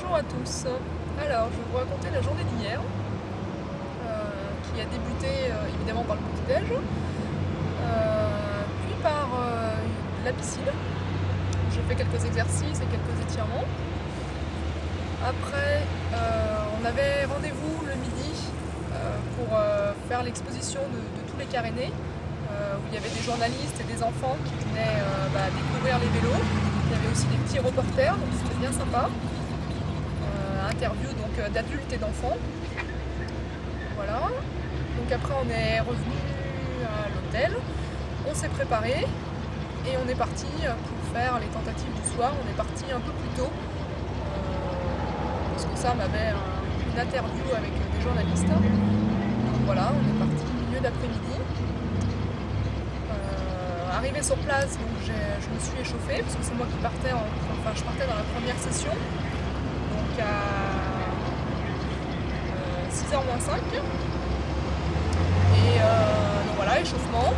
Bonjour à tous. Alors, je vais vous raconter la journée d'hier, qui a débuté évidemment par le petit-déj, puis par la piscine. J'ai fait quelques exercices et quelques étirements. Après, on avait rendez-vous le midi pour faire l'exposition de tous les carénés, où il y avait des journalistes et des enfants qui venaient découvrir les vélos. Il y avait aussi des petits reporters, donc c'était bien sympa. Interview d'adultes et d'enfants. Voilà. Donc après on est revenu à l'hôtel, on s'est préparé et on est parti pour faire les tentatives du soir. On est parti un peu plus tôt parce que Sam avait une interview avec des journalistes. Donc voilà, on est parti au milieu d'après-midi. Arrivé sur place, donc je me suis échauffée parce que c'est moi qui partais, je partais dans la première session. Donc à 6h moins 5. Et donc voilà, échauffement.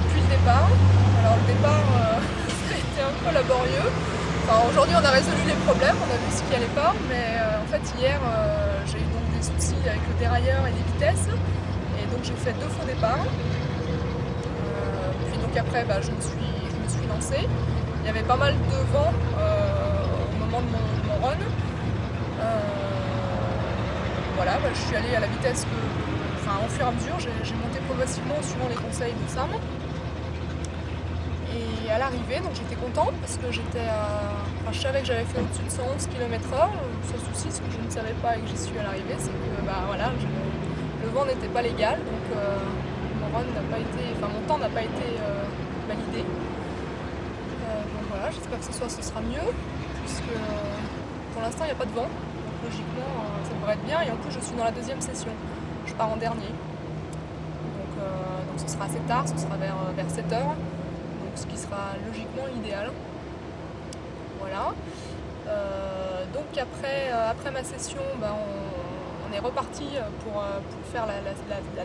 Puis le départ. Alors le départ, ça a été un peu laborieux. Enfin, aujourd'hui on a résolu les problèmes, on a vu ce qui allait pas, mais en fait hier j'ai eu donc des soucis avec le dérailleur et les vitesses. Et donc j'ai fait 2 faux départs. Puis donc après je me suis lancée. Il y avait pas mal de vent au moment de mon run. Voilà, je suis allée à la vitesse au fur et à mesure, j'ai monté progressivement suivant les conseils de Sam. Et à l'arrivée, donc j'étais contente parce que je savais que j'avais fait au-dessus de 111 km/h. Le seul souci, ce que je ne savais pas et que j'y suis à l'arrivée, c'est que le vent n'était pas légal, donc mon temps n'a pas été validé. Donc voilà, j'espère que ce soir ce sera mieux, puisque pour l'instant il n'y a pas de vent. Logiquement, ça devrait être bien. Et en plus, je suis dans la 2e session. Je pars en dernier. Donc ce sera assez tard, ce sera vers 7h. Donc ce qui sera logiquement l'idéal. Voilà. Donc après ma session, on est reparti pour faire la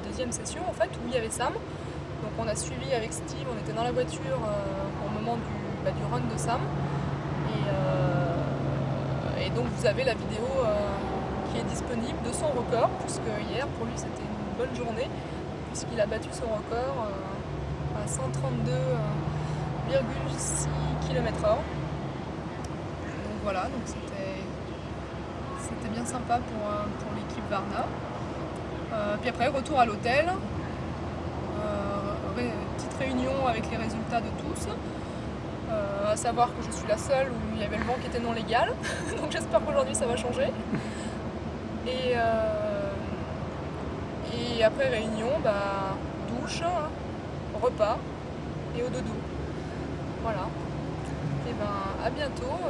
2e session, en fait, où il y avait Sam. Donc on a suivi avec Steve, on était dans la voiture au moment du run de Sam. Et donc vous avez la vidéo qui est disponible de son record, puisque hier pour lui c'était une bonne journée, puisqu'il a battu son record à 132,6 km/h. Donc voilà, donc c'était bien sympa pour l'équipe Varna. Puis après retour à l'hôtel, petite réunion avec les résultats de tous. À savoir que je suis la seule où il y avait le vent qui était non légal, donc j'espère qu'aujourd'hui ça va changer. Et après réunion, douche, repas et au dodo. Voilà. Et à bientôt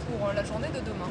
pour la journée de demain.